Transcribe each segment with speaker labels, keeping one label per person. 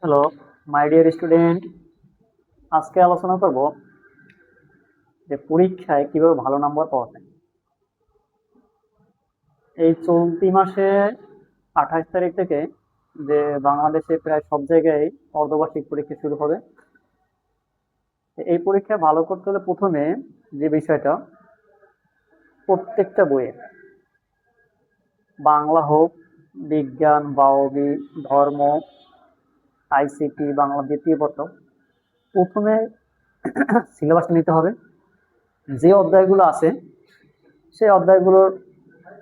Speaker 1: Hello my dear student, আজকে আলোচনা করব যে পরীক্ষায় কিভাবে ভালো নাম্বার পাওয়া যায়। এই চলতি মাসে 28 তারিখ থেকে যে বাংলাদেশে প্রায় সব জায়গায় অর্ধবার্ষিক পরীক্ষা শুরু হবে। এই পরীক্ষা ভালো করতে হলে প্রথমে যে বিষয়টা, প্রত্যেকটা বইয়ে বাংলা হোক, বিজ্ঞান, বায়োলজি, ধর্ম, আইসিটি, বাংলা দ্বিতীয় পত্র, প্রথমে সিলেবাসটা নিতে হবে। যে অধ্যায়গুলো আছে সেই অধ্যায়গুলোর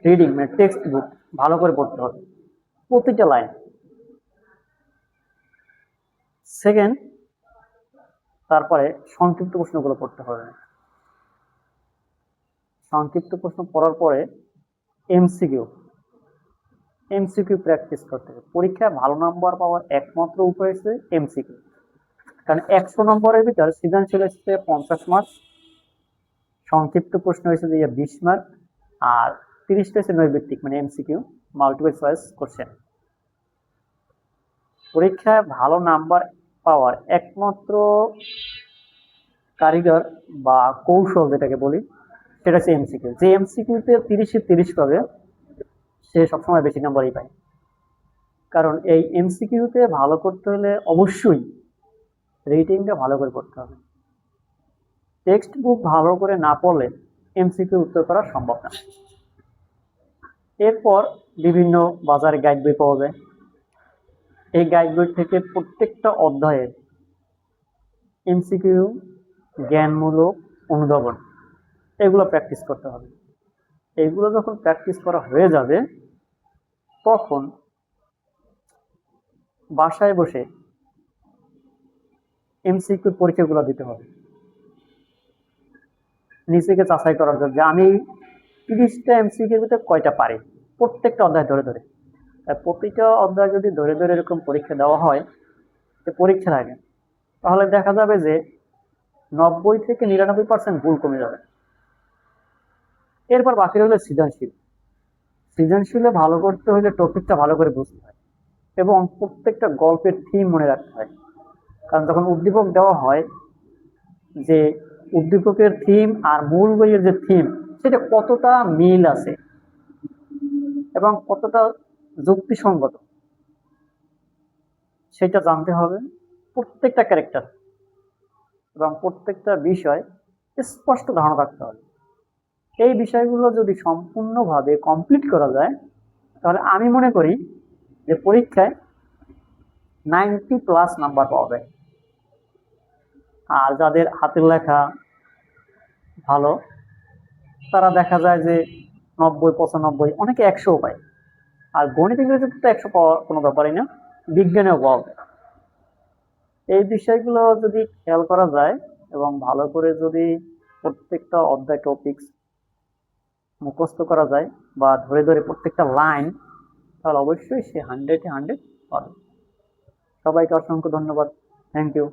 Speaker 1: রিডিং মানে টেক্সট বুক ভালো করে পড়তে হবে, প্রতিটা লাইন। সেকেন্ড, তারপরে সংক্ষিপ্ত প্রশ্নগুলো পড়তে হবে। সংক্ষিপ্ত প্রশ্ন পড়ার পরে এমসিকিউ এমসিকিউ প্র্যাকটিস করতে হবে। পরীক্ষায় ভালো নাম্বার পাওয়ার একমাত্র উপায় হচ্ছে এমসিকিউ। কারণ 100 নম্বরের ভিতর সৃজনশীল হচ্ছে 50 মার্ক, সংক্ষিপ্ত প্রশ্ন হয়েছে যে 20 মার্ক, আর 30টা হচ্ছে নৈর্ভিত্তিক মানে এমসিকিউ, মাল্টিপল চয়েস কোশ্চেন। পরীক্ষায় ভালো নাম্বার পাওয়ার একমাত্র কারিগর বা কৌশল যেটাকে বলি, সেটা হচ্ছে এমসিকিউ। যে এমসিকিউতে 30-এ 30 পাবে সে সবসময় বেশি নাম্বারই পায়। কারণ এই এমসিকিউতে ভালো করতে হলে অবশ্যই রিডিংটা ভালো করে পড়তে হবে। টেক্সট বুক ভালো করে না পড়লে এমসিকিউ উত্তর করা সম্ভব না। এরপর বিভিন্ন বাজারে গাইড বই পাওয়া যায়। এই গাইড বই থেকে প্রত্যেকটা অধ্যায়ের এমসিকিউ, জ্ঞানমূলক, অনুধাবন, এগুলো প্র্যাকটিস করতে হবে। এইগুলো যখন প্র্যাকটিস করা হয়ে যাবে তখন বাসায় বসে এমসিকিউ পরীক্ষাগুলো দিতে হবে, নিজেকে যাচাই করার জন্য যে আমি 30টা এমসিকিউর ভিতরে কয়টা পারি, প্রত্যেকটা অধ্যায় ধরে ধরে। প্রতিটা অধ্যায় যদি ধরে ধরে এরকম পরীক্ষা দেওয়া হয়, পরীক্ষার আগে, তাহলে দেখা যাবে যে 90 থেকে 99% ভুল কমে যাবে। এরপর বাকি রইল সৃজনশীল। সৃজনশীলে ভালো করতে হলে টপিকটা ভালো করে বুঝতে হয় এবং প্রত্যেকটা গল্পের থিম মনে রাখতে হয়। কারণ যখন উদ্দীপক দেওয়া হয়, যে উদ্দীপকের থিম আর মূল বইয়ের যে থিম, সেটা কতটা মিল আছে এবং কতটা যুক্তিসঙ্গত সেটা জানতে হবে। প্রত্যেকটা ক্যারেক্টার এবং প্রত্যেকটা বিষয় স্পষ্ট ধারণা রাখতে হবে। এই বিষয়গুলো যদি সম্পূর্ণভাবে কমপ্লিট করা যায়, তাহলে আমি মনে করি যে পরীক্ষায় 90+ নাম্বার পাওয়া যায়। আর যাদের হাতের লেখা ভালো, তারা দেখা যায় যে 90, 95, অনেকে 100 পায়। আর গণিত ইংরেজিতে তো 100 পাওয়া কোনো ব্যাপারই না, বিজ্ঞানেও পাওয়া যায়। এই বিষয়গুলো যদি খেয়াল করা যায় এবং ভালো করে যদি প্রত্যেকটা অধ্যায় টপিকস মুখস্থ করা যায় বা ধরে ধরে প্রত্যেকটা লাইন, তাহলে অবশ্যই সে 100-এ 100 পাবে। সবাইকে অসংখ্য ধন্যবাদ। Thank you.